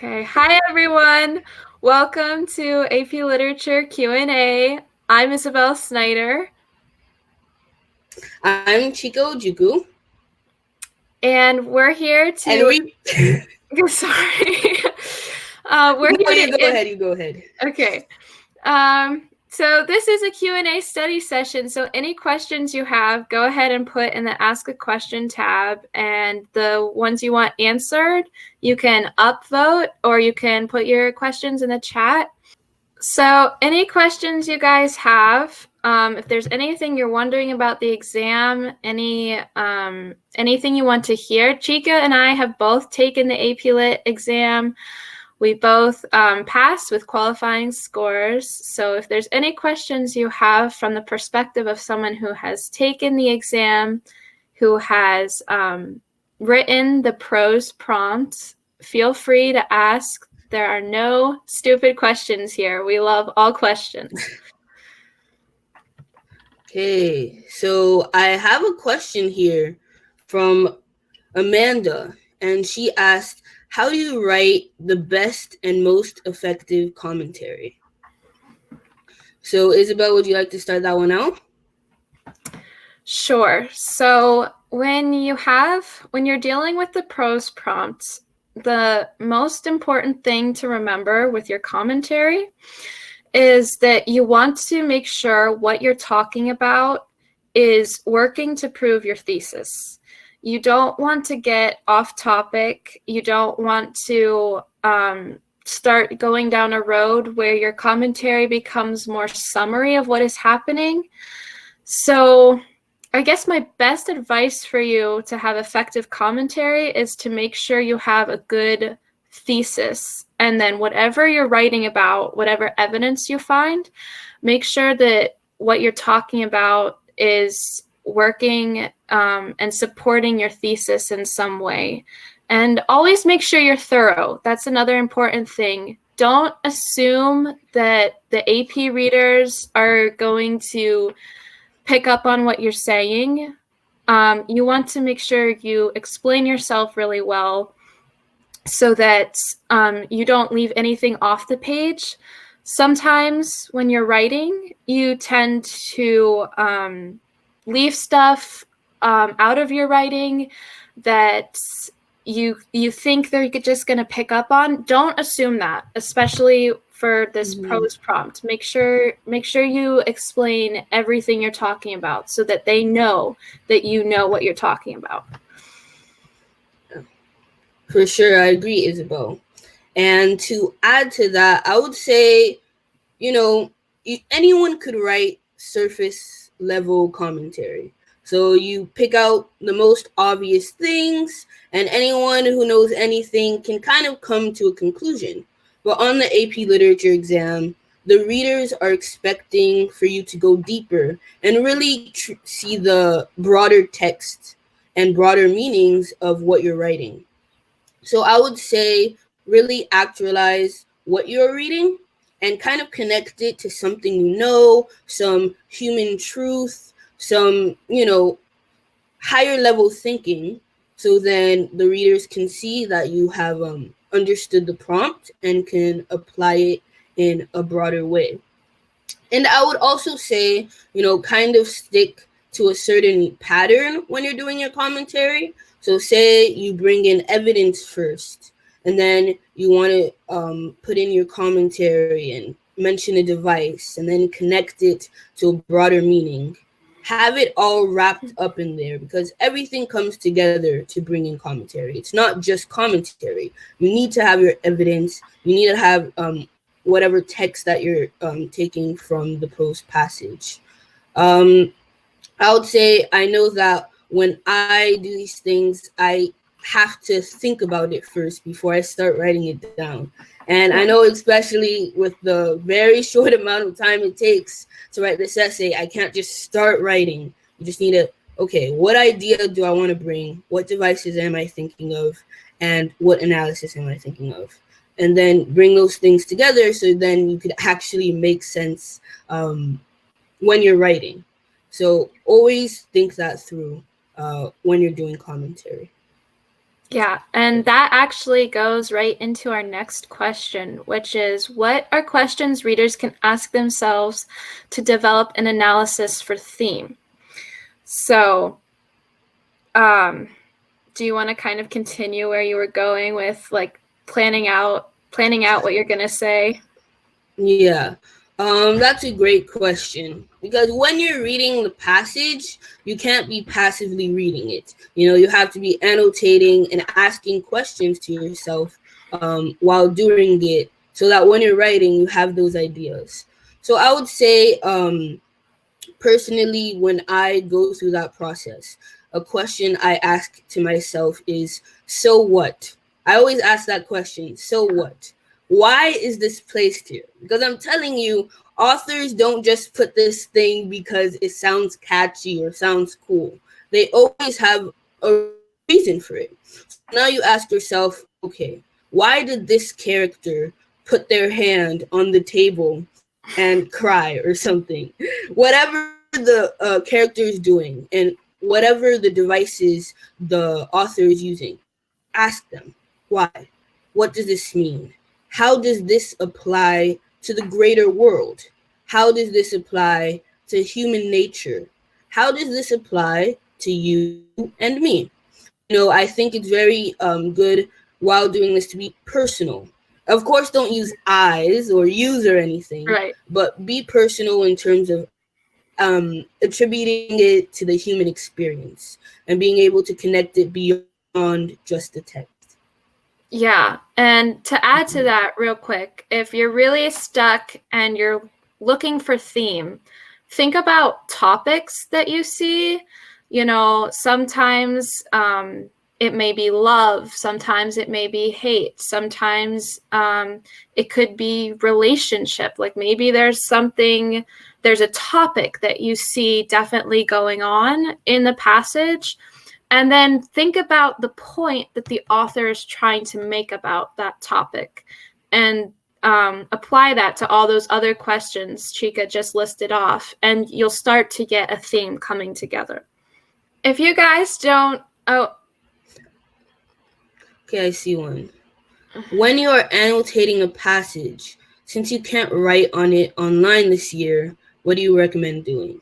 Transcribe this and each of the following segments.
Okay, hi everyone. Welcome to AP Literature Q&A. I'm Isabel Snyder. I'm Chika Ojukwu. And we're here to... And we... Sorry. We're here you go ahead. Okay. So this is a Q&A study session, so any questions you have, go ahead and put in the Ask a Question tab, and the ones you want answered, you can upvote, or you can put your questions in the chat. So any questions you guys have, if there's anything you're wondering about the exam, anything you want to hear, Chika and I have both taken the AP Lit exam. We both passed with qualifying scores. So if there's any questions you have from the perspective of someone who has taken the exam, who has written the prose prompt, feel free to ask. There are no stupid questions here. We love all questions. Okay, so I have a question here from Amanda, and she asked, how do you write the best and most effective commentary? So Isabel, would you like to start that one out? Sure. So when you're dealing with the prose prompts, the most important thing to remember with your commentary is that you want to make sure what you're talking about is working to prove your thesis. You don't want to get off topic. You don't want to start going down a road where your commentary becomes more summary of what is happening. So I guess my best advice for you to have effective commentary is to make sure you have a good thesis. And then whatever you're writing about, whatever evidence you find, make sure that what you're talking about is working and supporting your thesis in some way. And always make sure you're thorough. That's another important thing. Don't assume that the AP readers are going to pick up on what you're saying. You want to make sure you explain yourself really well so that you don't leave anything off the page. Sometimes when you're writing, you tend to leave stuff out of your writing that you think they're just going to pick up on. Don't assume that, especially for this prose prompt. Make sure you explain everything you're talking about so that they know that you know what you're talking about. For sure, I agree, Isabel. And to add to that, I would say, anyone could write surface level commentary. So you pick out the most obvious things, and anyone who knows anything can kind of come to a conclusion. But on the AP Literature exam, the readers are expecting for you to go deeper and really see the broader text and broader meanings of what you're writing. So I would say really actualize what you're reading and kind of connect it to something some human truth, some, higher level thinking. So then the readers can see that you have understood the prompt and can apply it in a broader way. And I would also say, kind of stick to a certain pattern when you're doing your commentary. So say you bring in evidence first, and then you want to put in your commentary and mention a device, and then connect it to a broader meaning. Have it all wrapped up in there, because everything comes together to bring in commentary. It's not just commentary. You need to have your evidence. You need to have whatever text that you're taking from the prose passage. I would say I know that when I do these things, I have to think about it first before I start writing it down. And I know, especially with the very short amount of time it takes to write this essay, I can't just start writing. You just need to, okay, what idea do I want to bring? What devices am I thinking of? And what analysis am I thinking of? And then bring those things together so then you could actually make sense when you're writing. So always think that through when you're doing commentary. Yeah, and that actually goes right into our next question, which is, what are questions readers can ask themselves to develop an analysis for theme? So, do you want to kind of continue where you were going with like planning out what you're going to say? Yeah. That's a great question, because when you're reading the passage, you can't be passively reading it. You have to be annotating and asking questions to yourself while doing it, so that when you're writing, you have those ideas. So I would say, personally, when I go through that process, a question I ask to myself is, so what? I always ask that question, so what? Why is this placed here? Because I'm telling you, authors don't just put this thing because it sounds catchy or sounds cool. They always have a reason for it. So now you ask yourself, okay, why did this character put their hand on the table and cry or something? Whatever the character is doing and whatever the devices the author is using, ask them, why? What does this mean? How does this apply to the greater world? How does this apply to human nature? How does this apply to you and me? I think it's very good while doing this to be personal. Of course, don't use I's or use or anything, Right. but be personal in terms of attributing it to the human experience and being able to connect it beyond just the text. Yeah, and to add to that real quick, if you're really stuck and you're looking for theme, think about topics that you see. Sometimes it may be love, sometimes it may be hate, sometimes it could be relationship. Like maybe there's a topic that you see definitely going on in the passage. And then think about the point that the author is trying to make about that topic, and apply that to all those other questions Chika just listed off, and you'll start to get a theme coming together. If you guys don't... Okay, I see one. When you are annotating a passage, since you can't write on it online this year, what do you recommend doing?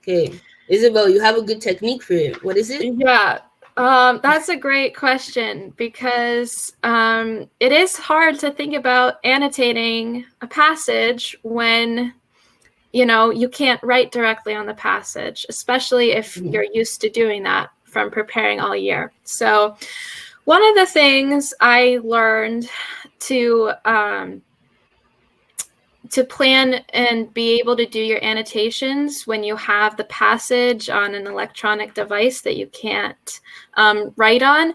Okay, Isabel, you have a good technique for it. What is it? Yeah, that's a great question, because it is hard to think about annotating a passage when you can't write directly on the passage, especially if you're used to doing that from preparing all year. So one of the things I learned to plan and be able to do your annotations when you have the passage on an electronic device that you can't write on.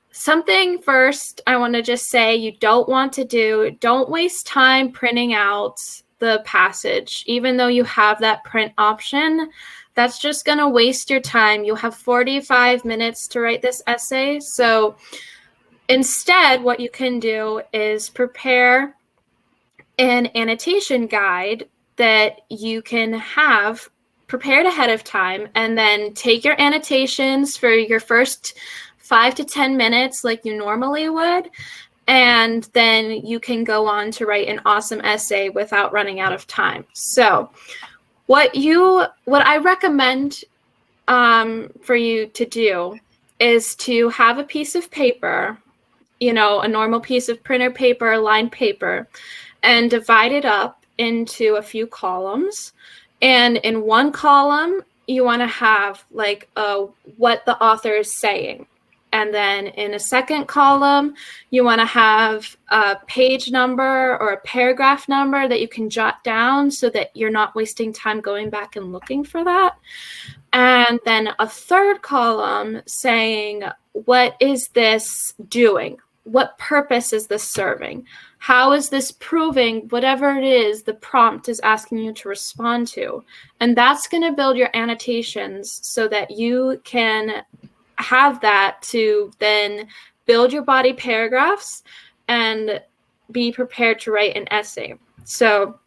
Something first I want to just say you don't want to do, don't waste time printing out the passage. Even though you have that print option, that's just going to waste your time. You have 45 minutes to write this essay. So instead, what you can do is prepare an annotation guide that you can have prepared ahead of time, and then take your annotations for your first 5 to 10 minutes like you normally would, and then you can go on to write an awesome essay without running out of time. So what I recommend for you to do is to have a piece of paper, a normal piece of printer paper, lined paper, and divide it up into a few columns. And in one column, you want to have like what the author is saying. And then in a second column, you want to have a page number or a paragraph number that you can jot down so that you're not wasting time going back and looking for that. And then a third column saying, what is this doing? What purpose is this serving? How is this proving whatever it is the prompt is asking you to respond to? And that's going to build your annotations so that you can have that to then build your body paragraphs and be prepared to write an essay. So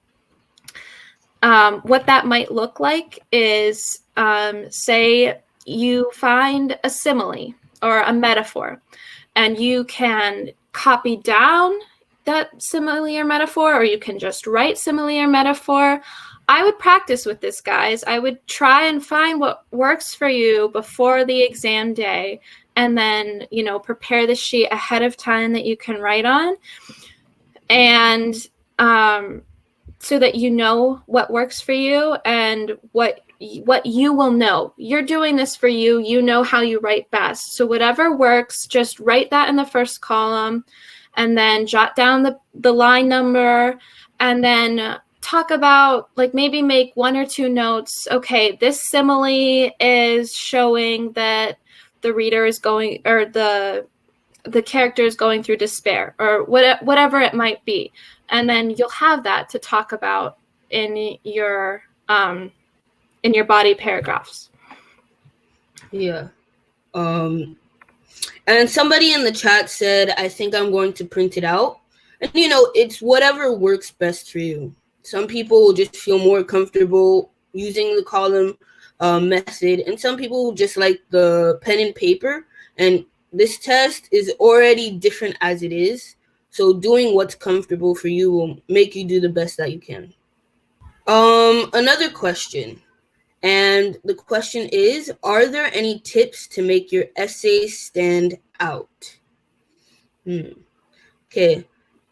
what that might look like is, say you find a simile or a metaphor, and you can copy down that simile or metaphor, or you can just write simile or metaphor. I would practice with this, guys. I would try and find what works for you before the exam day, and then, prepare the sheet ahead of time that you can write on. And so that you know what works for you and what you will know. You're doing this for you. You know how you write best. So whatever works, just write that in the first column, and then jot down the line number, and then talk about, like, maybe make one or two notes. Okay, this simile is showing that the reader is going, or the character is going through despair, or whatever it might be. And then you'll have that to talk about in your body paragraphs. Yeah. And somebody in the chat said, I think I'm going to print it out. And, it's whatever works best for you. Some people will just feel more comfortable using the column method, and some people just like the pen and paper. And this test is already different as it is. So doing what's comfortable for you will make you do the best that you can. Another question. And the question is, are there any tips to make your essay stand out? Okay,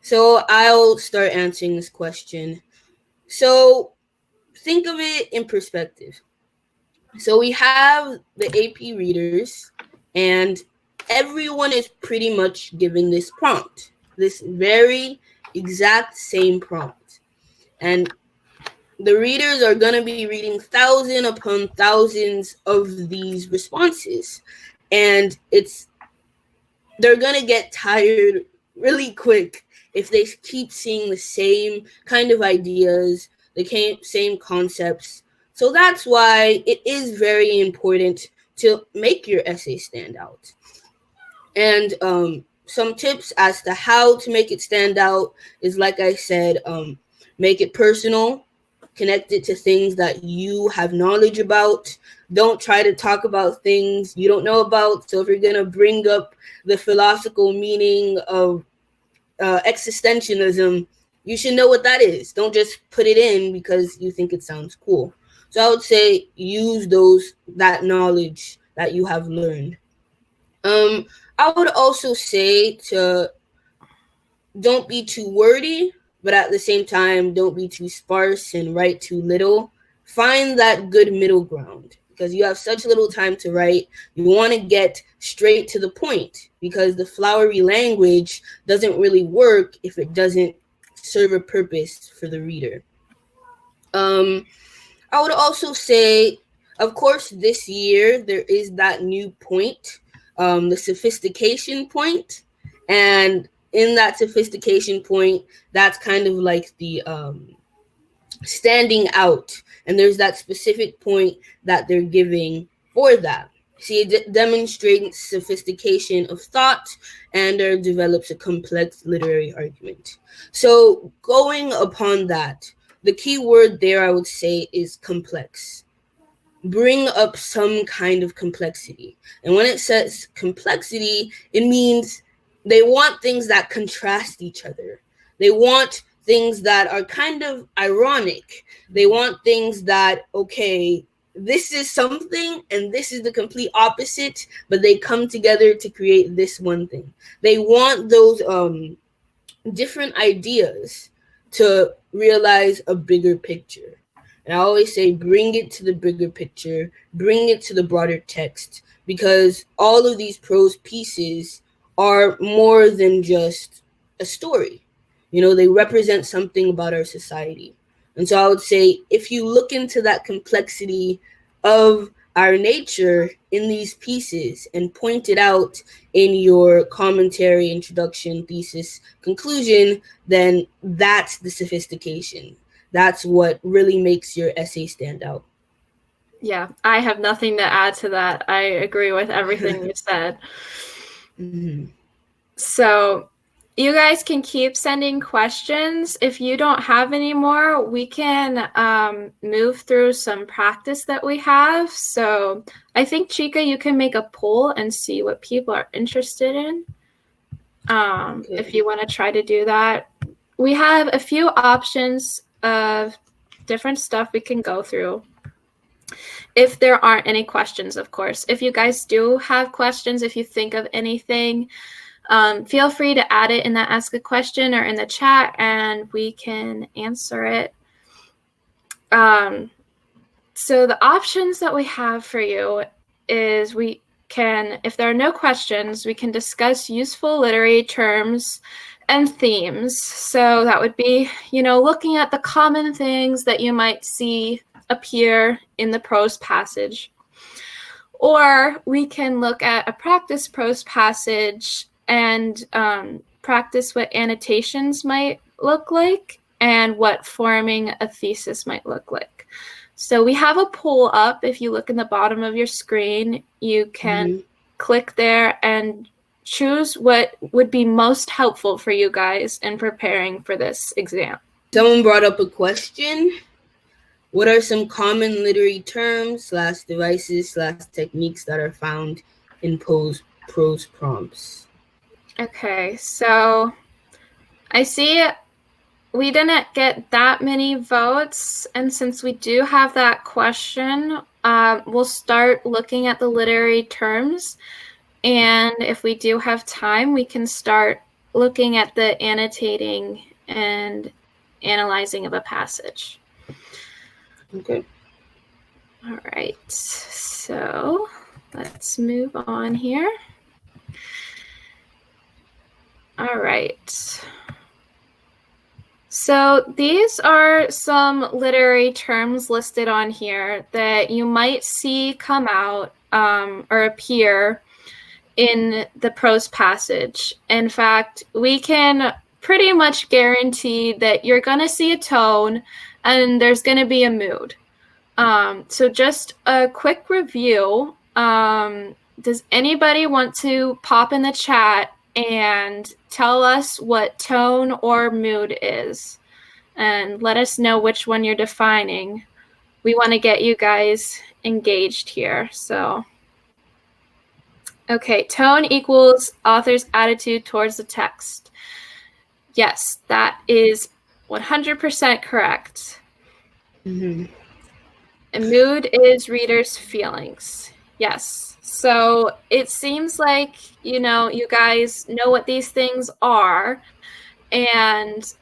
so I'll start answering this question. So think of it in perspective. So we have the AP readers, and everyone is pretty much given this prompt, this very exact same prompt. And the readers are going to be reading thousands upon thousands of these responses. And they're going to get tired really quick if they keep seeing the same kind of ideas, the same concepts. So that's why it is very important to make your essay stand out. And some tips as to how to make it stand out is, like I said, make it personal, connect it to things that you have knowledge about. Don't try to talk about things you don't know about. So if you're going to bring up the philosophical meaning of existentialism, you should know what that is. Don't just put it in because you think it sounds cool. So I would say use that knowledge that you have learned. I would also say to don't be too wordy, but at the same time, don't be too sparse and write too little. Find that good middle ground, because you have such little time to write. You want to get straight to the point, because the flowery language doesn't really work if it doesn't serve a purpose for the reader. I would also say, of course, this year there is that new point, the sophistication point. And in that sophistication point, that's kind of like the standing out. And there's that specific point that they're giving for that. See, it demonstrates sophistication of thought and develops a complex literary argument. So going upon that, the key word there I would say is complex. Bring up some kind of complexity. And when it says complexity, it means they want things that contrast each other. They want things that are kind of ironic. They want things that, okay, this is something and this is the complete opposite, but they come together to create this one thing. They want those different ideas to realize a bigger picture. And I always say, bring it to the bigger picture, bring it to the broader text, because all of these prose pieces are more than just a story. They represent something about our society. And so I would say, if you look into that complexity of our nature in these pieces and point it out in your commentary, introduction, thesis, conclusion, then that's the sophistication. That's what really makes your essay stand out. Yeah, I have nothing to add to that. I agree with everything you said. Mm-hmm. So You guys can keep sending questions. If you don't have any more, we can move through some practice that we have. So I think, Chika, you can make a poll and see what people are interested in. Okay. If you want to try to do that. We have a few options of different stuff we can go through. If there aren't any questions, of course. If you guys do have questions, if you think of anything, feel free to add it in the Ask a Question or in the chat, and we can answer it. So the options that we have for you is we can, if there are no questions, we can discuss useful literary terms and themes. So that would be, looking at the common things that you might see appear in the prose passage. Or we can look at a practice prose passage and practice what annotations might look like and what forming a thesis might look like. So we have a poll up. If you look in the bottom of your screen, you can click there and choose what would be most helpful for you guys in preparing for this exam. Someone brought up a question. What are some common literary terms / devices / techniques that are found in prose prompts? Okay, so I see we didn't get that many votes, and since we do have that question, we'll start looking at the literary terms, and if we do have time, we can start looking at the annotating and analyzing of a passage. Okay. All right, so let's move on here. All right. So these are some literary terms listed on here that you might see come out or appear in the prose passage. In fact, we can pretty much guarantee that you're going to see a tone and there's going to be a mood. So just a quick review. Does anybody want to pop in the chat and tell us what tone or mood is? And let us know which one you're defining. We want to get you guys engaged here. So, okay, tone equals author's attitude towards the text. Yes, that is 100% correct. And mood is reader's feelings. Yes. So it seems like, you guys know what these things are. And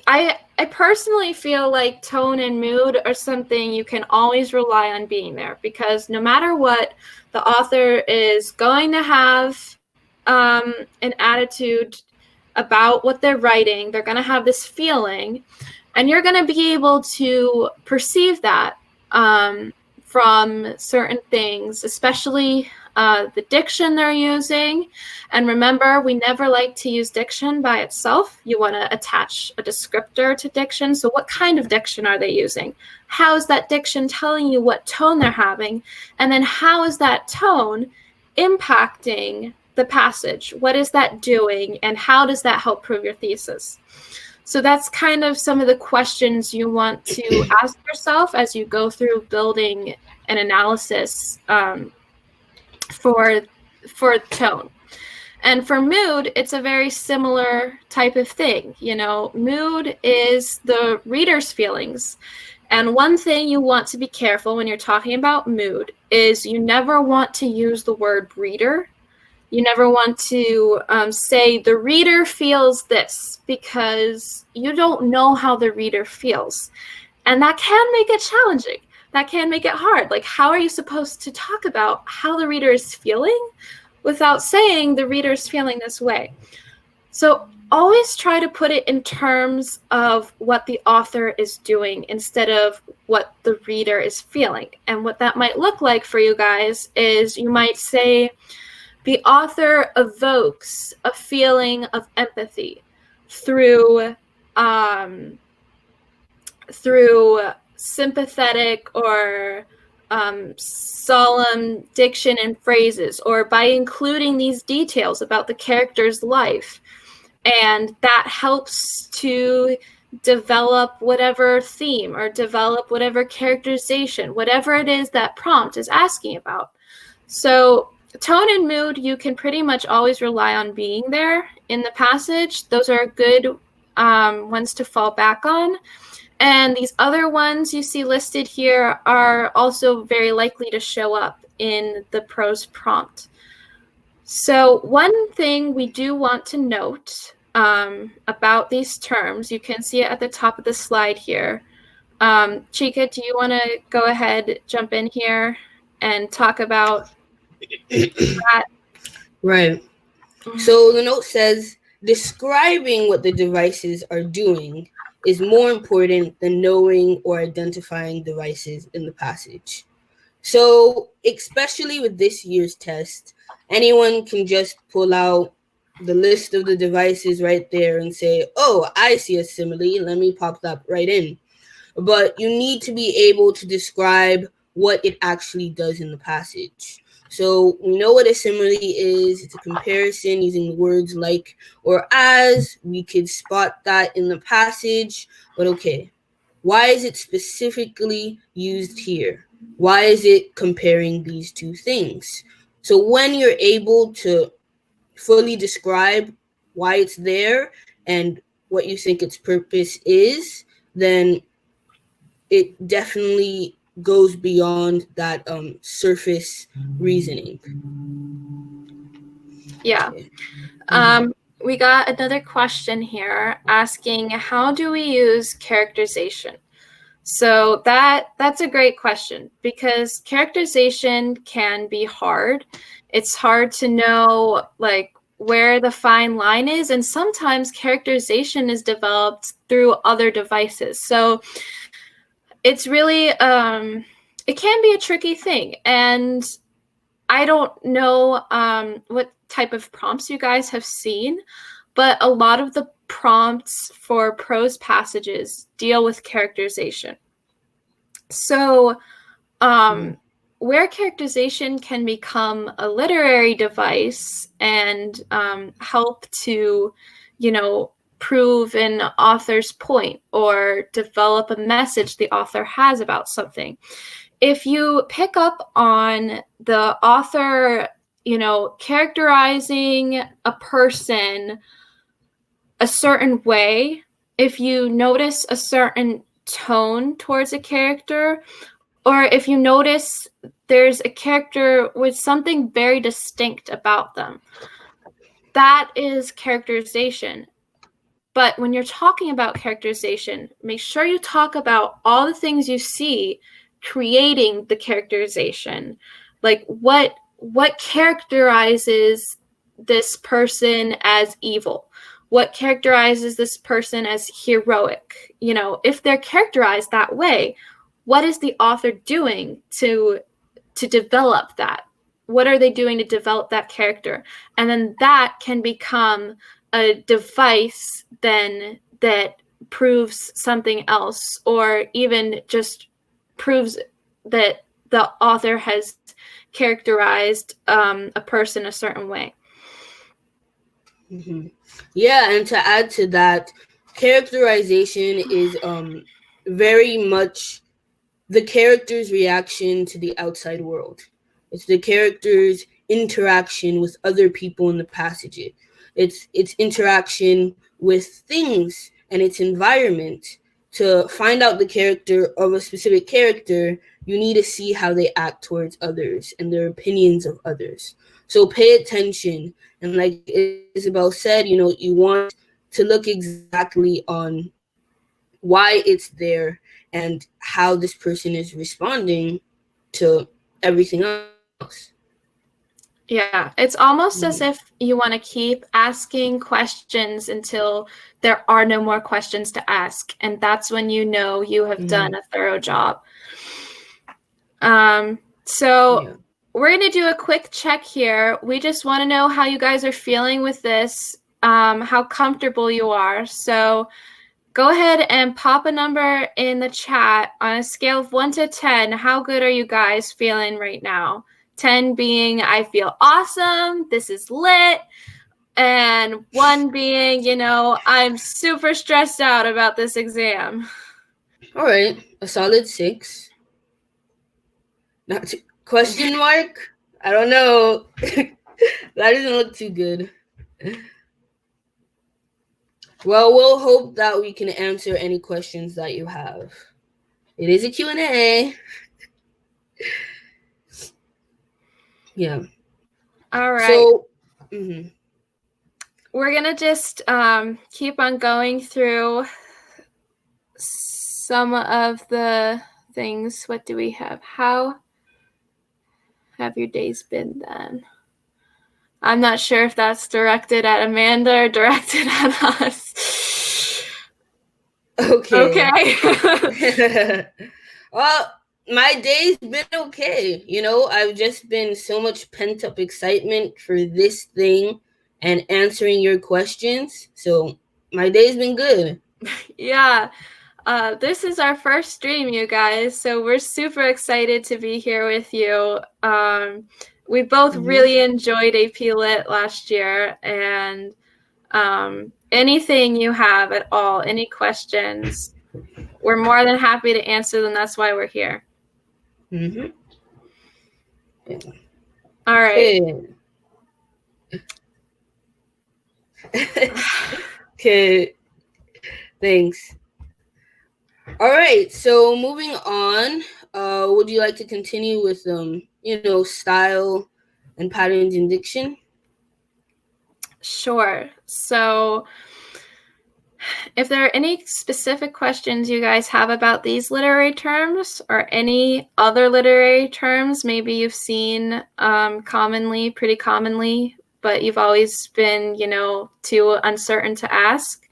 I personally feel like tone and mood are something you can always rely on being there, because no matter what, the author is going to have an attitude about what they're writing. They're going to have this feeling, and you're going to be able to perceive that from certain things, especially the diction they're using. And remember, we never like to use diction by itself. You want to attach a descriptor to diction. So what kind of diction are they using? How is that diction telling you what tone they're having? And then how is that tone impacting the passage? What is that doing? And how does that help prove your thesis? So that's kind of some of the questions you want to ask yourself as you go through building an analysis for tone. And for mood, it's a very similar type of thing. Mood is the reader's feelings. And one thing you want to be careful when you're talking about mood is you never want to use the word reader. You never want to say the reader feels this, because you don't know how the reader feels. And that can make it challenging. That can make it hard. Like, how are you supposed to talk about how the reader is feeling without saying the reader is feeling this way? So always try to put it in terms of what the author is doing instead of what the reader is feeling. And what that might look like for you guys is you might say, the author evokes a feeling of empathy through sympathetic or solemn diction and phrases, or by including these details about the character's life. And that helps to develop whatever theme or develop whatever characterization, whatever it is that prompt is asking about. So tone and mood, you can pretty much always rely on being there in the passage. Those are good ones to fall back on. And these other ones you see listed here are also very likely to show up in the prose prompt. So one thing we do want to note about these terms, you can see it at the top of the slide here. Chika, do you want to go ahead, jump in here and talk about that? Right. So the note says, describing what the devices are doing is more important than knowing or identifying devices in the passage. So, especially with this year's test, anyone can just pull out the list of the devices right there and say, oh, I see a simile, let me pop that right in. But you need to be able to describe what it actually does in the passage. So we know what a simile is. It's a comparison using words like or as. We could spot that in the passage. But okay, why is it specifically used here? Why is it comparing these two things? So when you're able to fully describe why it's there and what you think its purpose is, then it definitely goes beyond that surface reasoning. Yeah. We got another question here asking, how do we use characterization? So that's a great question, because characterization can be hard. It's hard to know like where the fine line is, and sometimes characterization is developed through other devices. So it's really it can be a tricky thing, and I don't know what type of prompts you guys have seen, but a lot of the prompts for prose passages deal with characterization. So where characterization can become a literary device and help to, prove an author's point or develop a message the author has about something. If you pick up on the author, characterizing a person a certain way, if you notice a certain tone towards a character, or if you notice there's a character with something very distinct about them, that is characterization. But when you're talking about characterization, make sure you talk about all the things you see creating the characterization. Like what characterizes this person as evil? What characterizes this person as heroic? If they're characterized that way, what is the author doing to develop that? What are they doing to develop that character? And then that can become a device then that proves something else, or even just proves that the author has characterized a person a certain way. Mm-hmm. Yeah, and to add to that, characterization is very much the character's reaction to the outside world. It's the character's interaction with other people in the passage. It's interaction with things and its environment. To find out the character of a specific character, you need to see how they act towards others and their opinions of others. So pay attention. And like Isabel said, you want to look exactly on why it's there and how this person is responding to everything else. Yeah, it's almost as if you want to keep asking questions until there are no more questions to ask. And that's when you know you have done a thorough job. So we're going to do a quick check here. We just want to know how you guys are feeling with this, how comfortable you are. So go ahead and pop a number in the chat on a scale of 1 to 10. How good are you guys feeling right now? 10 being, I feel awesome, this is lit. and one being, I'm super stressed out about this exam. All right, a solid 6. Not question mark? I don't know. That doesn't look too good. Well, we'll hope that we can answer any questions that you have. It is a Q&A. Yeah. All right. So, we're going to just keep on going through some of the things. What do we have? How have your days been then? I'm not sure if that's directed at Amanda or directed at us. okay. Well, my day's been okay. I've just been so much pent up excitement for this thing and answering your questions. So my day's been good. Yeah. This is our first stream, you guys, so we're super excited to be here with you. We both really enjoyed AP Lit last year, and anything you have at all, any questions, we're more than happy to answer them. That's why we're here. Yeah. All right. Okay. Thanks. All right. So moving on, would you like to continue with style and patterns in diction? Sure. So if there are any specific questions you guys have about these literary terms or any other literary terms maybe you've seen pretty commonly, but you've always been, too uncertain to ask,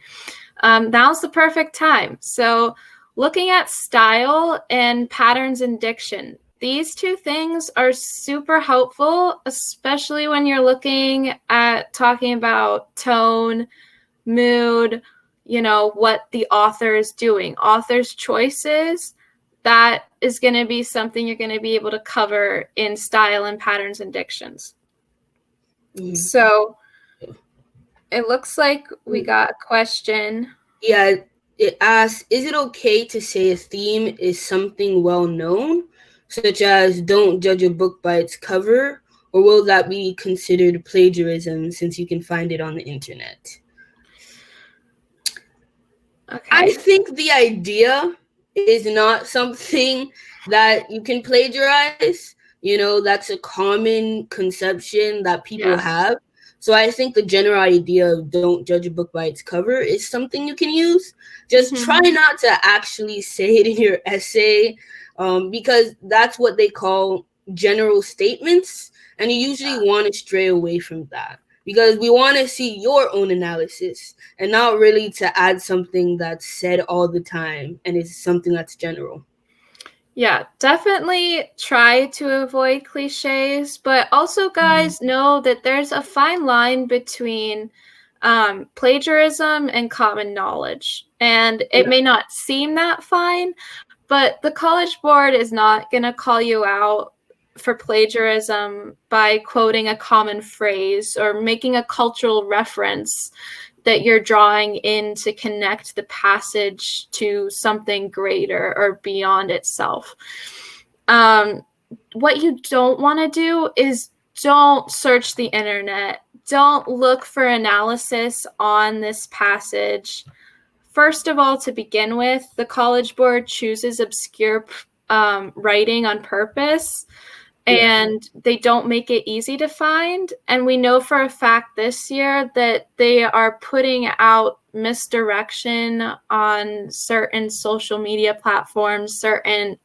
now's the perfect time. So looking at style and patterns in diction, these two things are super helpful, especially when you're looking at talking about tone, mood, what the author is doing, author's choices. That is going to be something you're going to be able to cover in style and patterns and dictions. So it looks like we got a question. Yeah, it asks, is it okay to say a theme is something well known, such as don't judge a book by its cover, or will that be considered plagiarism since you can find it on the internet? Okay. I think the idea is not something that you can plagiarize. That's a common conception that people have. So I think the general idea of don't judge a book by its cover is something you can use. Just try not to actually say it in your essay, because that's what they call general statements. And you usually want to stray away from that, because we want to see your own analysis and not really to add something that's said all the time and is something that's general. Yeah, definitely try to avoid cliches, but also, guys, know that there's a fine line between plagiarism and common knowledge. And it may not seem that fine, but the College Board is not going to call you out for plagiarism by quoting a common phrase or making a cultural reference that you're drawing in to connect the passage to something greater or beyond itself. What you don't want to do is don't search the internet. Don't look for analysis on this passage. First of all, to begin with, the College Board chooses obscure writing on purpose, and they don't make it easy to find. And we know for a fact this year that they are putting out misdirection on certain social media platforms, certain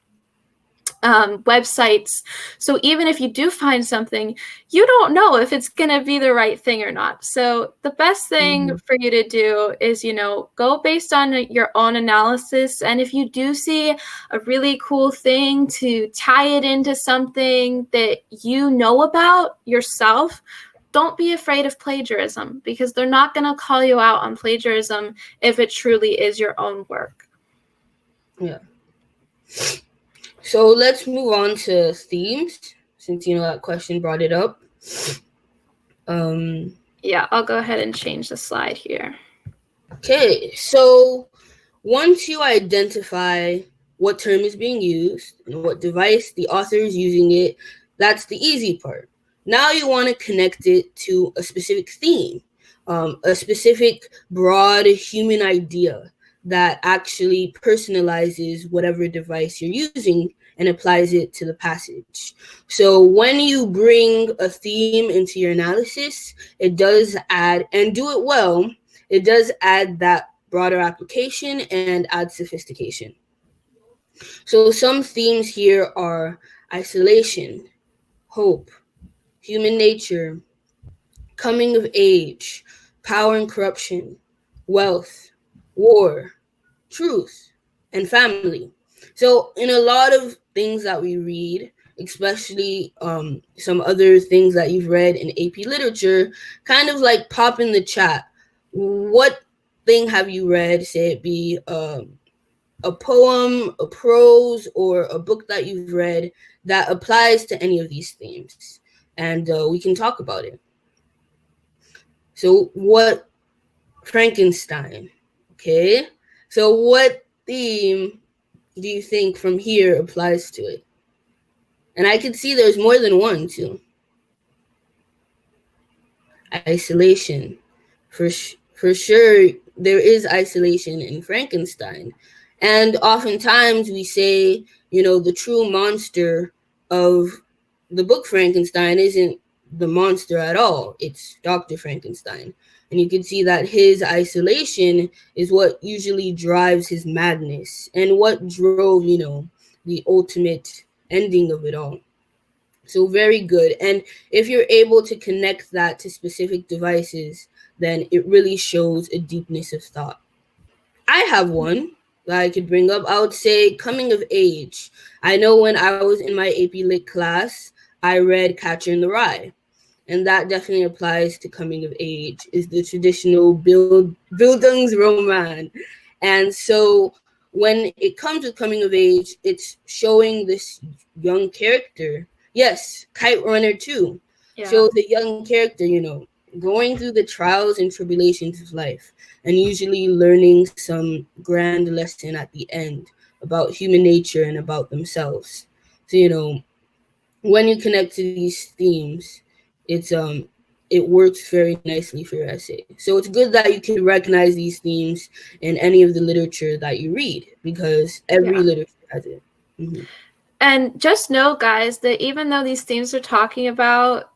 websites. So even if you do find something, you don't know if it's going to be the right thing or not. So the best thing for you to do is, go based on your own analysis. And if you do see a really cool thing, to tie it into something that you know about yourself, don't be afraid of plagiarism, because they're not going to call you out on plagiarism if it truly is your own work. Yeah. So let's move on to themes, since that question brought it up. Yeah, I'll go ahead and change the slide here. Okay, so once you identify what term is being used and what device the author is using it, that's the easy part. Now you want to connect it to a specific theme, a specific broad human idea that actually personalizes whatever device you're using and applies it to the passage. So when you bring a theme into your analysis, it does add, and do it well, it does add that broader application and add sophistication. So some themes here are isolation, hope, human nature, coming of age, power and corruption, wealth, war, truth, and family. So in a lot of things that we read, especially some other things that you've read in AP literature, kind of like pop in the chat. What thing have you read? Say it be a poem, a prose, or a book that you've read that applies to any of these themes, and we can talk about it. So what Frankenstein? Okay, so what theme do you think from here applies to it? And I can see there's more than one too. Isolation. For sure, there is isolation in Frankenstein. And oftentimes we say, the true monster of the book Frankenstein isn't the monster at all. It's Dr. Frankenstein. And you can see that his isolation is what usually drives his madness and what drove, the ultimate ending of it all. So very good. And if you're able to connect that to specific devices, then it really shows a deepness of thought. I have one that I could bring up. I would say coming of age. I know when I was in my AP Lit class, I read Catcher in the Rye. And that definitely applies to coming of age, is the traditional Bildungsroman. And so when it comes to coming of age, it's showing this young character. Yes, Kite Runner too. Yeah. So the young character, going through the trials and tribulations of life and usually learning some grand lesson at the end about human nature and about themselves. So, when you connect to these themes, it works very nicely for your essay. So it's good that you can recognize these themes in any of the literature that you read, because every literature has it. Mm-hmm. And just know, guys, that even though these themes are talking about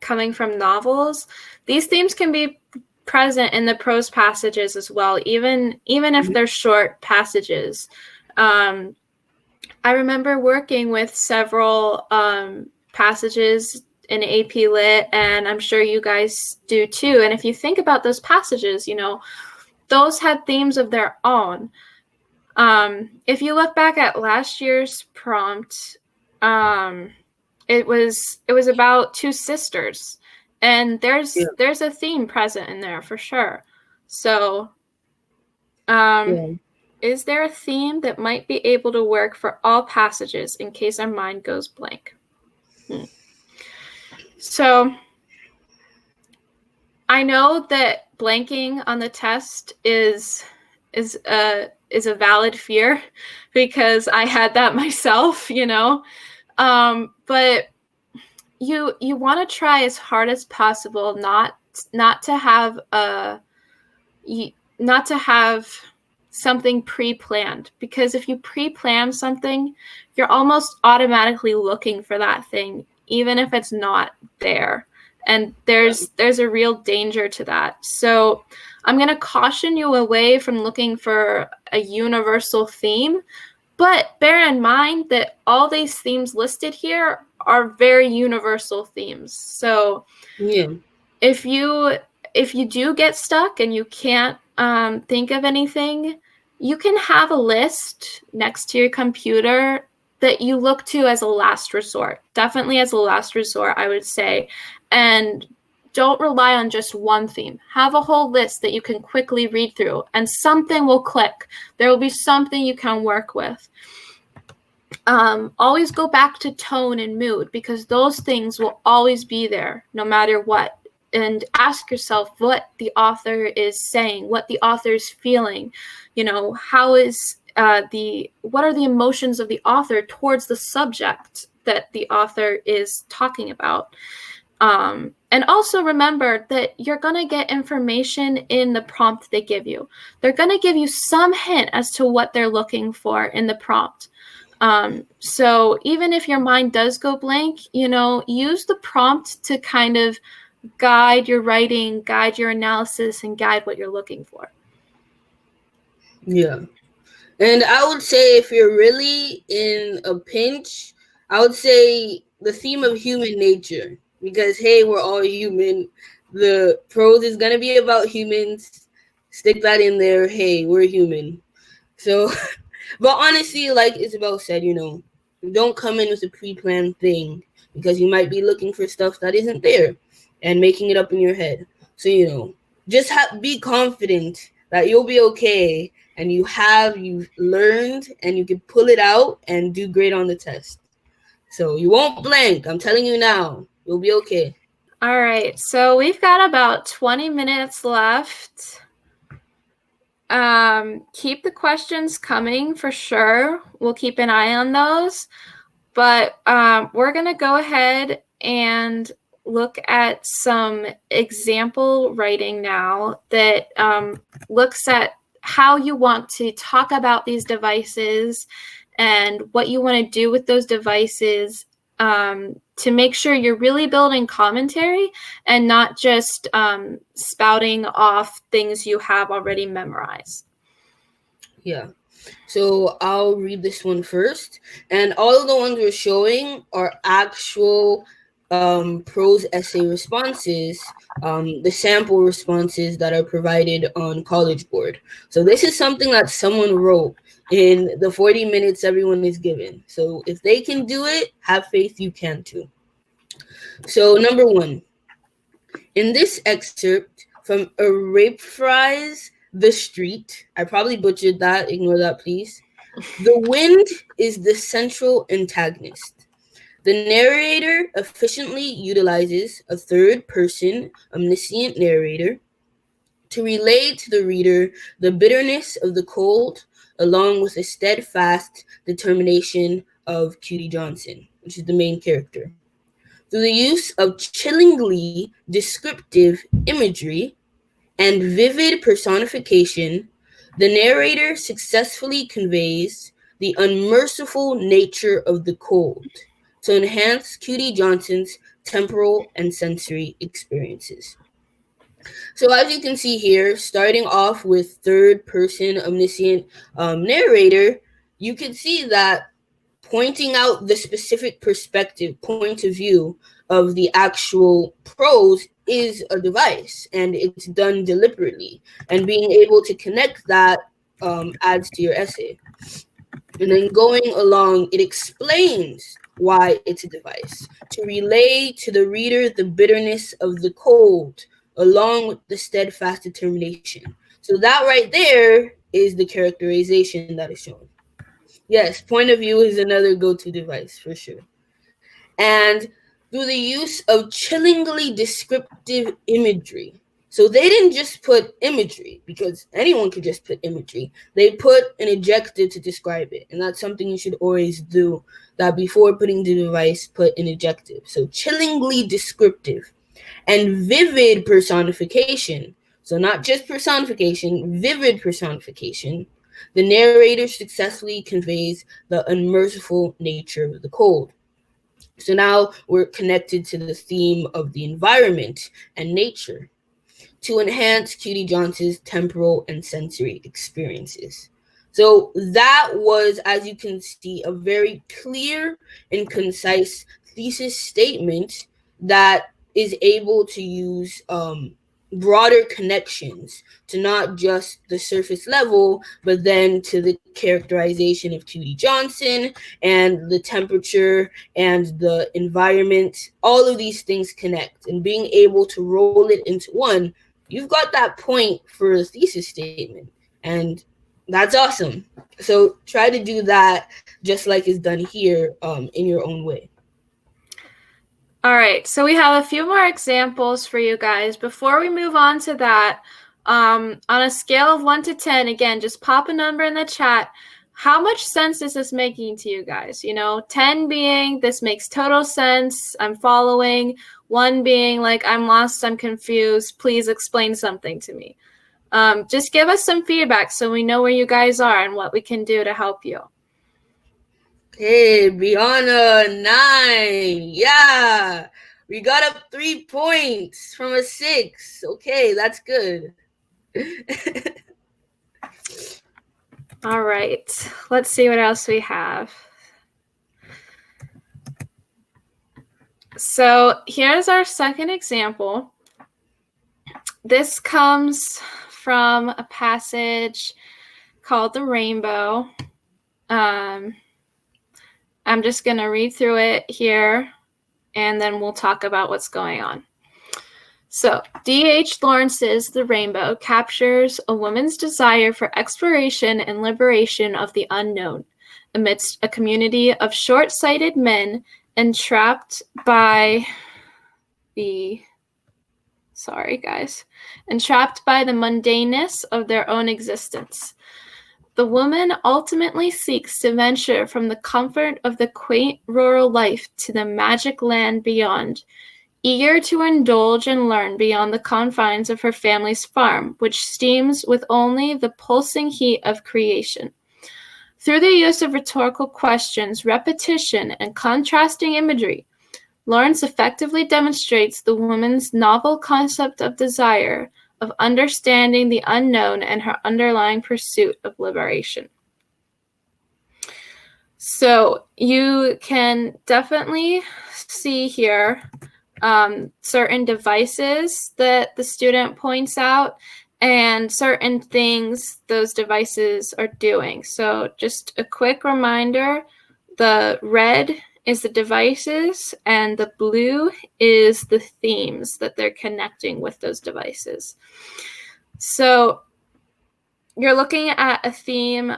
coming from novels, these themes can be present in the prose passages as well, even if they're short passages. I remember working with several passages in AP Lit, and I'm sure you guys do too. And if you think about those passages, those had themes of their own. If you look back at last year's prompt, it was about two sisters, and there's a theme present in there for sure. So, is there a theme that might be able to work for all passages in case our mind goes blank? So, I know that blanking on the test is a valid fear, because I had that myself, but you want to try as hard as possible not to have something pre-planned, because if you pre-plan something, you're almost automatically looking for that thing, even if it's not there. And there's a real danger to that. So I'm going to caution you away from looking for a universal theme, but bear in mind that all these themes listed here are very universal themes. So if you do get stuck and you can't think of anything, you can have a list next to your computer that you look to as a last resort. Definitely as a last resort, I would say. And don't rely on just one theme. Have a whole list that you can quickly read through, and something will click. There will be something you can work with. Always go back to tone and mood, because those things will always be there no matter what. and ask yourself what the author is saying, what the author is feeling. How is what are the emotions of the author towards the subject that the author is talking about. And also remember that you're going to get information in the prompt they give you. They're going to give you some hint as to what they're looking for in the prompt. So even if your mind does go blank, use the prompt to kind of guide your writing, guide your analysis, and guide what you're looking for. Yeah. And I would say if you're really in a pinch, I would say the theme of human nature. Because, hey, we're all human. The prose is going to be about humans. Stick that in there. Hey, we're human. So, but honestly, like Isabel said, don't come in with a pre-planned thing. Because you might be looking for stuff that isn't there and making it up in your head. So, just be confident that you'll be okay. And you've learned and you can pull it out and do great on the test. So you won't blank. I'm telling you now. You'll be okay. All right. So we've got about 20 minutes left. Keep the questions coming for sure. We'll keep an eye on those. But we're going to go ahead and look at some example writing now that looks at how you want to talk about these devices and what you want to do with those devices to make sure you're really building commentary and not just spouting off things you have already memorized. Yeah. So I'll read this one first. And all of the ones we're showing are actual prose essay responses, the sample responses that are provided on College Board. So this is something that someone wrote in the 40 minutes everyone is given. So if they can do it, have faith you can too. So number 1, in this excerpt from A Rape Fries The Street, I probably butchered that, ignore that please. The wind is the central antagonist. The narrator efficiently utilizes a third-person omniscient narrator to relay to the reader the bitterness of the cold, along with the steadfast determination of Cutie Johnson, which is the main character. Through the use of chillingly descriptive imagery and vivid personification, the narrator successfully conveys the unmerciful nature of the cold to enhance Cutie Johnson's temporal and sensory experiences. So as you can see here, starting off with third-person omniscient narrator, you can see that pointing out the specific perspective, point of view of the actual prose is a device, and it's done deliberately. And being able to connect that adds to your essay. And then going along, it explains why it's a device, to relay to the reader the bitterness of the cold, along with the steadfast determination. So that right there is the characterization that is shown. Yes, point of view is another go-to device for sure. And through the use of chillingly descriptive imagery. So they didn't just put imagery, because anyone could just put imagery. They put an adjective to describe it. And that's something you should always do, that before putting the device, put an adjective. So chillingly descriptive. And vivid personification. So not just personification, vivid personification. The narrator successfully conveys the unmerciful nature of the cold. So now we're connected to the theme of the environment and nature to enhance Cutie Johnson's temporal and sensory experiences. So that was, as you can see, a very clear and concise thesis statement that is able to use broader connections to not just the surface level, but then to the characterization of Cutie Johnson and the temperature and the environment. All of these things connect, and being able to roll it into one, you've got that point for a thesis statement, and that's awesome. So try to do that just like is done here in your own way. All right, so we have a few more examples for you guys. Before we move on to that, on a scale of 1 to 10, again, just pop a number in the chat. How much sense is this making to you guys? 10 being this makes total sense, I'm following. 1 being like, I'm lost, I'm confused, please explain something to me. Just give us some feedback so we know where you guys are and what we can do to help you. Hey, Brianna, 9. Yeah. We got up 3 points from a 6. Okay, that's good. All right, let's see what else we have. So here's our second example. This comes from a passage called The Rainbow. I'm just going to read through it here, and then we'll talk about what's going on. So, D.H. Lawrence's The Rainbow captures a woman's desire for exploration and liberation of the unknown amidst a community of short-sighted men entrapped by the mundaneness of their own existence. The woman ultimately seeks to venture from the comfort of the quaint rural life to the magic land beyond, eager to indulge and learn beyond the confines of her family's farm, which steams with only the pulsing heat of creation. Through the use of rhetorical questions, repetition, and contrasting imagery, Lawrence effectively demonstrates the woman's novel concept of desire, of understanding the unknown, and her underlying pursuit of liberation. So you can definitely see here certain devices that the student points out and certain things those devices are doing. So just a quick reminder, the red is the devices and the blue is the themes that they're connecting with those devices. So you're looking at a theme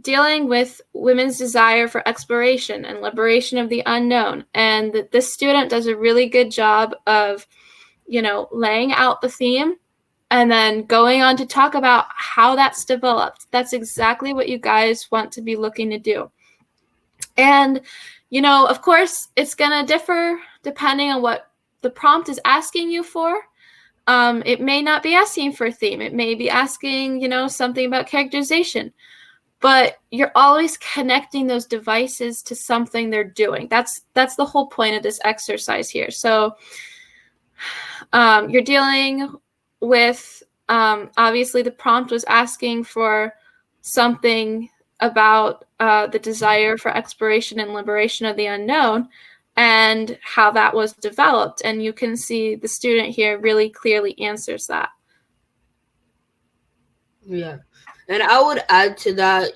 dealing with women's desire for exploration and liberation of the unknown. And this student does a really good job of, laying out the theme and then going on to talk about how that's developed. That's exactly what you guys want to be looking to do. And, of course, it's going to differ depending on what the prompt is asking you for. It may not be asking for a theme. It may be asking, something about characterization. But you're always connecting those devices to something they're doing. That's the whole point of this exercise here. So you're dealing with, obviously the prompt was asking for something about the desire for exploration and liberation of the unknown and how that was developed. And you can see the student here really clearly answers that. Yeah. And I would add to that,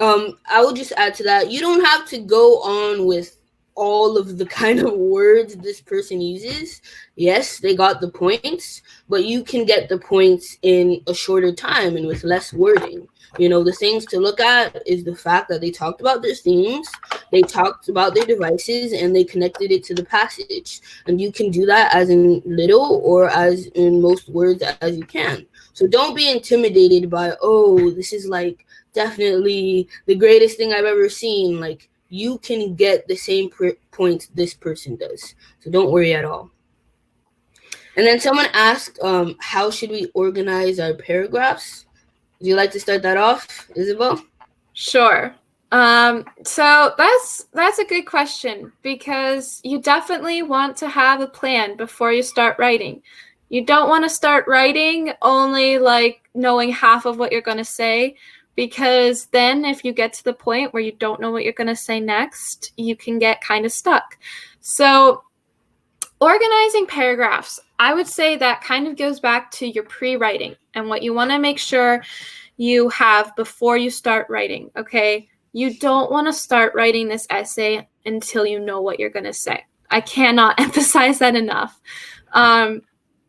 I would just add to that, you don't have to go on with all of the kind of words this person uses. Yes, they got the points, but you can get the points in a shorter time and with less wording. The things to look at is the fact that they talked about their themes, they talked about their devices, and they connected it to the passage. And you can do that as in little or as in most words as you can. So don't be intimidated by, oh, this is like definitely the greatest thing I've ever seen. Like, you can get the same points this person does. So don't worry at all. And then someone asked, how should we organize our paragraphs? Would you like to start that off, Isabel? Sure. So that's a good question, because you definitely want to have a plan before you start writing. You don't want to start writing only like knowing half of what you're going to say, because then if you get to the point where you don't know what you're going to say next, you can get kind of stuck. So organizing paragraphs, I would say that kind of goes back to your pre-writing and what you want to make sure you have before you start writing, okay? You don't want to start writing this essay until you know what you're going to say. I cannot emphasize that enough.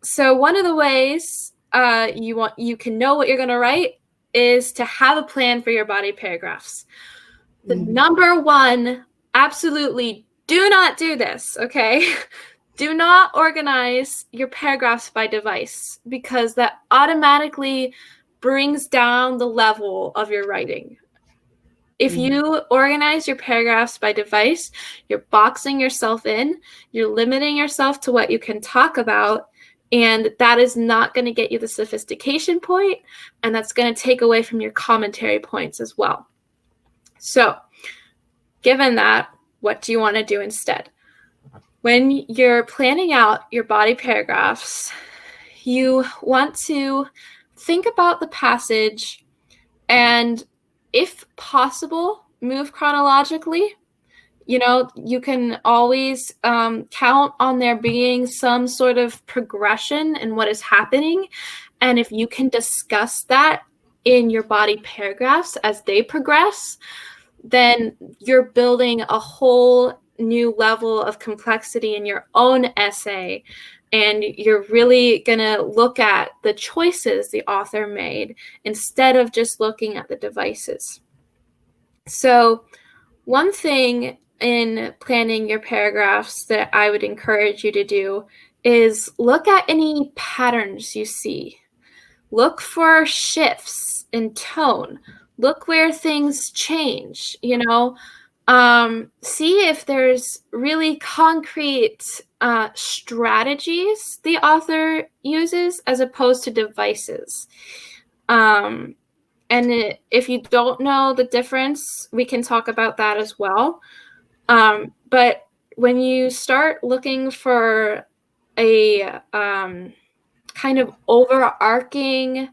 So one of the ways you can know what you're going to write is to have a plan for your body paragraphs. The number one absolutely do not do this, okay? Do not organize your paragraphs by device, because that automatically brings down the level of your writing. If you organize your paragraphs by device, you're boxing yourself in, you're limiting yourself to what you can talk about, and that is not going to get you the sophistication point, and that's going to take away from your commentary points as well. So, given that, what do you want to do instead? When you're planning out your body paragraphs, you want to think about the passage and, if possible, move chronologically. You can always count on there being some sort of progression in what is happening. And if you can discuss that in your body paragraphs as they progress, then you're building a whole new level of complexity in your own essay. And you're really going to look at the choices the author made instead of just looking at the devices. So, one thing in planning your paragraphs that I would encourage you to do is look at any patterns you see. Look for shifts in tone. Look where things change, see if there's really concrete strategies the author uses as opposed to devices. And if you don't know the difference, we can talk about that as well. But when you start looking for a kind of overarching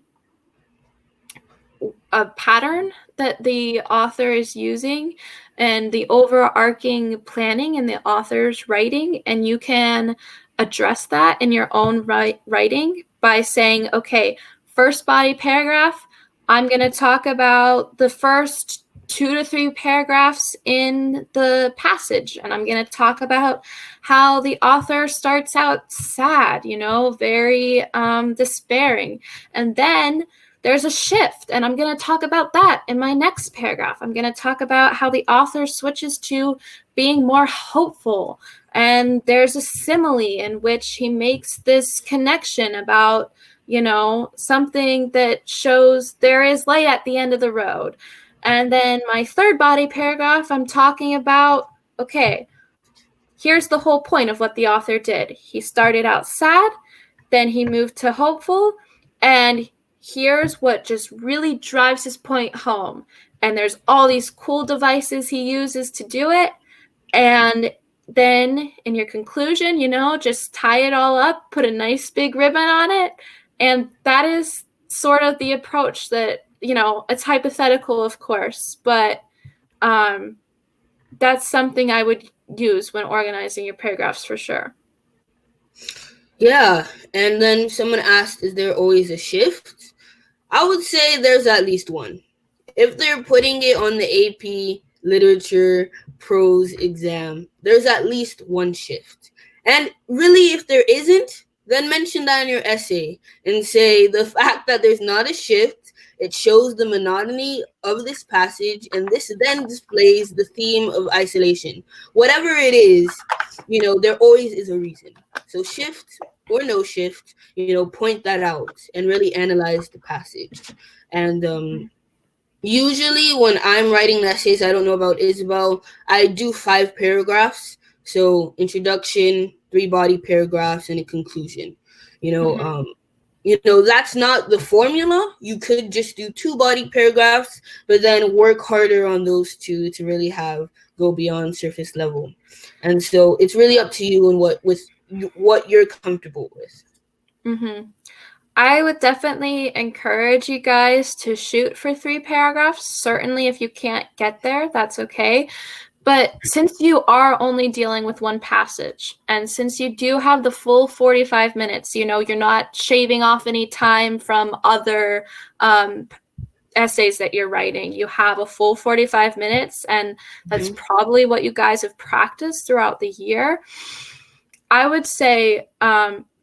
pattern that the author is using and the overarching planning in the author's writing, and you can address that in your own writing by saying, okay, first body paragraph, I'm going to talk about the first 2 to 3 paragraphs in the passage, and I'm going to talk about how the author starts out sad, very despairing, and then there's a shift, and I'm going to talk about that in my next paragraph. I'm going to talk about how the author switches to being more hopeful, and there's a simile in which he makes this connection about something that shows there is light at the end of the road. And then my third body paragraph, I'm talking about, okay, here's the whole point of what the author did. He started out sad, then he moved to hopeful, and here's what just really drives his point home. And there's all these cool devices he uses to do it. And then in your conclusion, just tie it all up, put a nice big ribbon on it. And that is sort of the approach that, it's hypothetical, of course, but that's something I would use when organizing your paragraphs for sure. Yeah, and then someone asked, is there always a shift? I would say there's at least one. If they're putting it on the AP literature prose exam, there's at least one shift. And really, if there isn't, then mention that in your essay and say the fact that there's not a shift, it shows the monotony of this passage, and this then displays the theme of isolation. Whatever it is, there always is a reason. So shift or no shift, point that out and really analyze the passage. And usually when I'm writing essays, I don't know about Isabel, I do 5 paragraphs. So introduction, 3 body paragraphs, and a conclusion. That's not the formula. You could just do 2 body paragraphs, but then work harder on those 2 to really go beyond surface level. And so it's really up to you and what you're comfortable with. Mm-hmm. I would definitely encourage you guys to shoot for 3 paragraphs. Certainly, if you can't get there, that's okay. But since you are only dealing with one passage, and since you do have the full 45 minutes, you're not shaving off any time from other essays that you're writing. You have a full 45 minutes, and that's probably what you guys have practiced throughout the year. I would say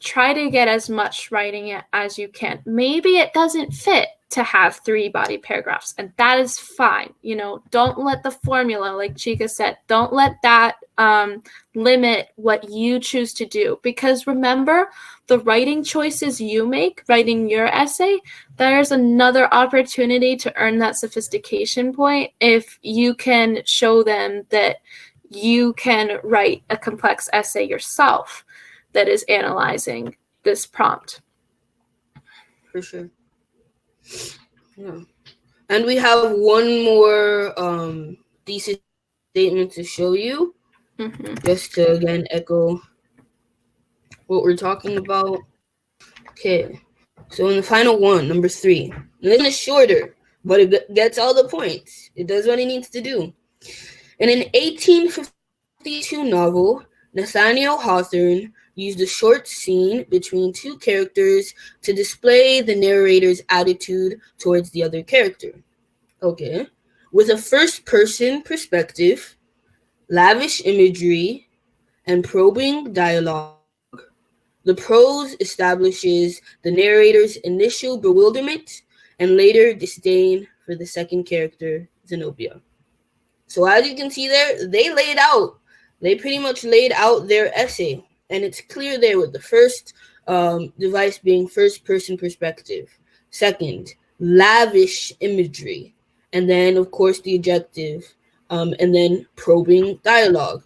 try to get as much writing as you can. Maybe it doesn't fit to have 3 body paragraphs, and that is fine. Don't let the formula, like Chika said, don't let that limit what you choose to do, because remember, the writing choices you make, writing your essay, there's another opportunity to earn that sophistication point if you can show them that you can write a complex essay yourself that is analyzing this prompt. For sure. Yeah. And we have one more thesis statement to show you, just to again echo what we're talking about. Okay. So in the final one, number 3, this one is shorter, but it gets all the points. It does what it needs to do. In an 1852 novel, Nathaniel Hawthorne used a short scene between 2 characters to display the narrator's attitude towards the other character. Okay. With a first-person perspective, lavish imagery, and probing dialogue, the prose establishes the narrator's initial bewilderment and later disdain for the second character, Zenobia. So as you can see there, they pretty much laid out their essay, and it's clear there with the first device being first-person perspective, second, lavish imagery, and then, of course, the adjective, and then probing dialogue.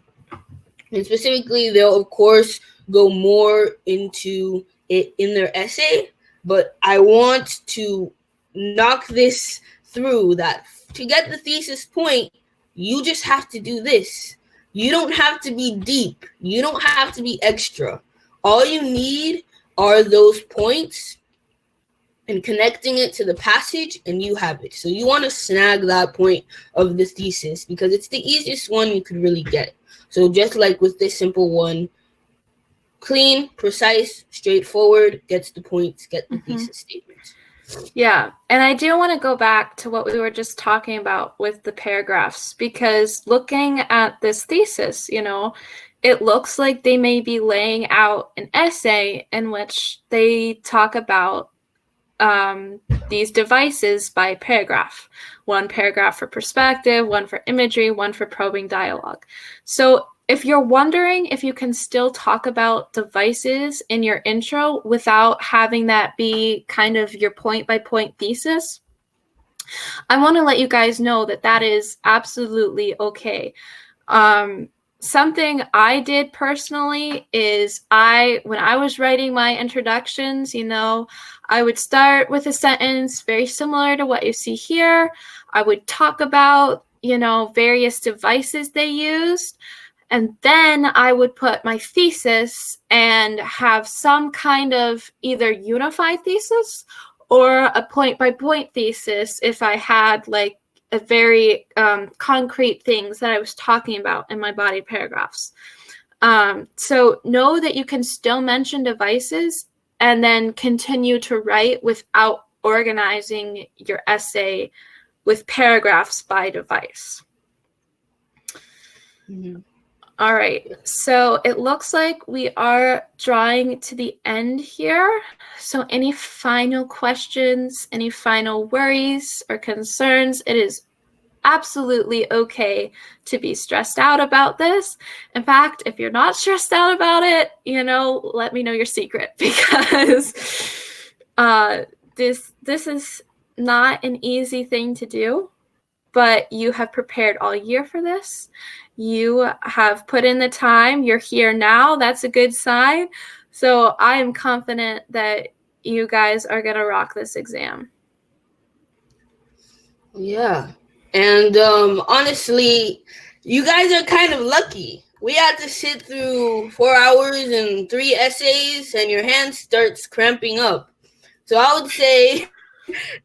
And specifically, they'll, of course, go more into it in their essay, but I want to knock this through, that to get the thesis point, you just have to do this. You don't have to be deep. You don't have to be extra. All you need are those points and connecting it to the passage, and you have it. So you want to snag that point of the thesis because it's the easiest one you could really get. So just like with this simple one, clean, precise, straightforward, gets the points, get the thesis statement. Yeah, and I do want to go back to what we were just talking about with the paragraphs, because looking at this thesis, it looks like they may be laying out an essay in which they talk about these devices by paragraph. 1 paragraph for perspective, 1 for imagery, 1 for probing dialogue. So if you're wondering if you can still talk about devices in your intro without having that be kind of your point-by-point thesis, I want to let you guys know that that is absolutely okay. Something I did personally is when I was writing my introductions, I would start with a sentence very similar to what you see here. I would talk about, various devices they used. And then I would put my thesis and have some kind of either unified thesis or a point-by-point thesis if I had like a very concrete things that I was talking about in my body paragraphs. So know that you can still mention devices and then continue to write without organizing your essay with paragraphs by device. All right, so it looks like we are drawing to the end here. So any final questions, any final worries or concerns? It is absolutely okay to be stressed out about this. In fact, if you're not stressed out about it, let me know your secret, because this is not an easy thing to do, but you have prepared all year for this. You have put in the time. You're here now. That's a good sign. So I am confident that you guys are going to rock this exam. Yeah. And honestly, you guys are kind of lucky. We had to sit through 4 hours and 3 essays, and your hand starts cramping up. So I would say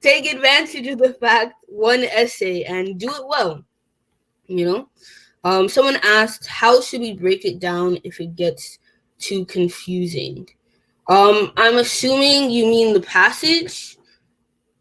take advantage of the fact 1 essay and do it well. Someone asked, how should we break it down if it gets too confusing? I'm assuming you mean the passage.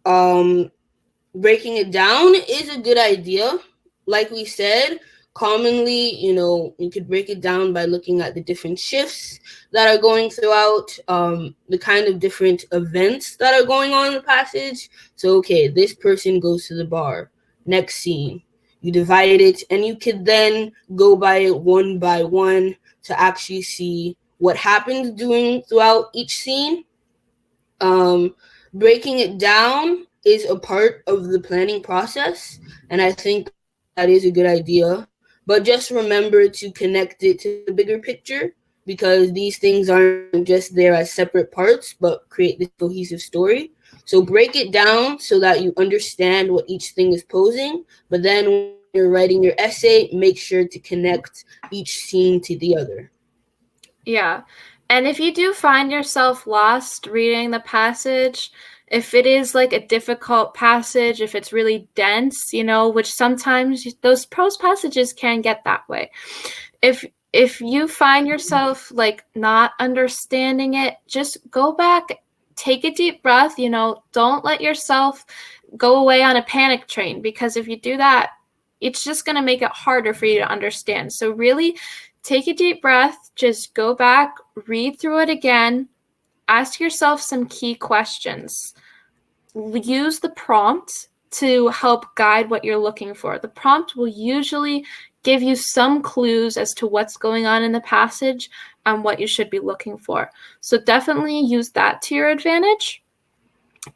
Breaking it down is a good idea. Like we said, commonly, you could break it down by looking at the different shifts that are going throughout, the kind of different events that are going on in the passage. So, okay, this person goes to the bar. Next scene. You divide it, and you could then go by it one by one to actually see what happened throughout each scene. Breaking it down is a part of the planning process, and I think that is a good idea. But just remember to connect it to the bigger picture, because these things aren't just there as separate parts, but create this cohesive story. So break it down so that you understand what each thing is posing, but then when you're writing your essay, make sure to connect each scene to the other. Yeah. And if you do find yourself lost reading the passage, if it is like a difficult passage, if it's really dense, which sometimes those prose passages can get that way. If you find yourself like not understanding it, just go back, take a deep breath, don't let yourself go away on a panic train, because if you do that, it's just going to make it harder for you to understand. So really take a deep breath, just go back, read through it again, ask yourself some key questions. Use the prompt to help guide what you're looking for. The prompt will usually give you some clues as to what's going on in the passage and what you should be looking for. So definitely use that to your advantage.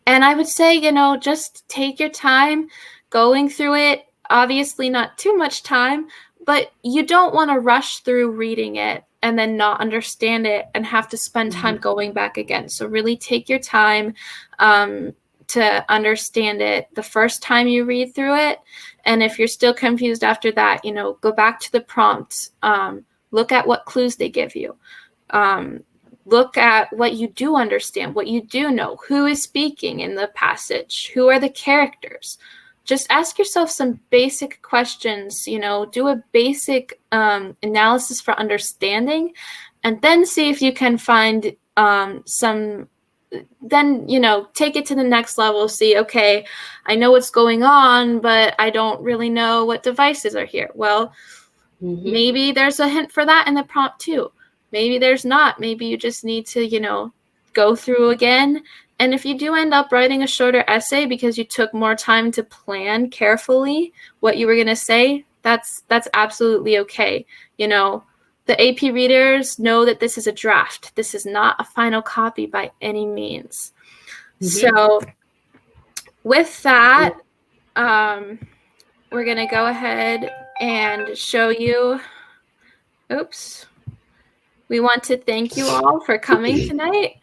And I would say, just take your time going through it. Obviously not too much time, but you don't want to rush through reading it and then not understand it and have to spend time going back again. So really take your time to understand it the first time you read through it. And if you're still confused after that, go back to the prompts, look at what clues they give you. Look at what you do understand, what you do know, who is speaking in the passage, who are the characters. Just ask yourself some basic questions, do a basic analysis for understanding, and then see if you can find then, take it to the next level, see, okay, I know what's going on, but I don't really know what devices are here. Well, maybe there's a hint for that in the prompt too. Maybe there's not. Maybe you just need to, go through again. And if you do end up writing a shorter essay because you took more time to plan carefully what you were going to say, that's absolutely okay. The AP readers know that this is a draft. This is not a final copy by any means. So with that, we're going to go ahead and show you. Oops. We want to thank you all for coming tonight.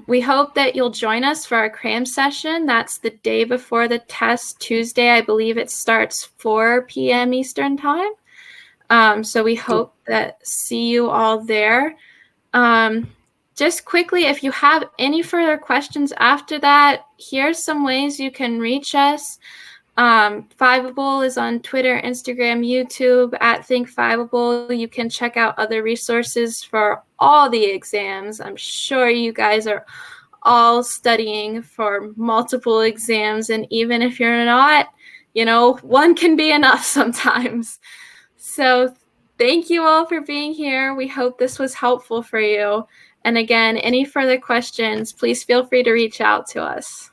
We hope that you'll join us for our Cram session. That's the day before the test, Tuesday. I believe it starts 4 p.m. Eastern time. So we hope that see you all there. Just quickly, if you have any further questions after that, here's some ways you can reach us. Fiveable is on Twitter, Instagram, YouTube at ThinkFiveable. You can check out other resources for all the exams. I'm sure you guys are all studying for multiple exams, and even if you're not, one can be enough sometimes. So thank you all for being here. We hope this was helpful for you. And again, any further questions, please feel free to reach out to us.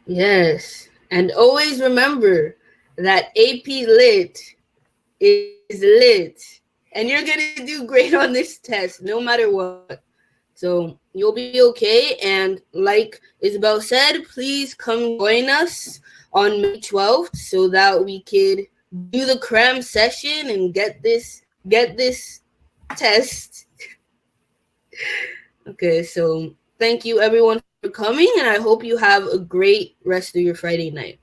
Yes. And always remember that AP Lit is lit. And you're going to do great on this test, no matter what. So you'll be okay. And like Isabel said, please come join us on May 12th so that we could do the Cram session and get this test. Okay, so thank you everyone for coming, and I hope you have a great rest of your Friday night.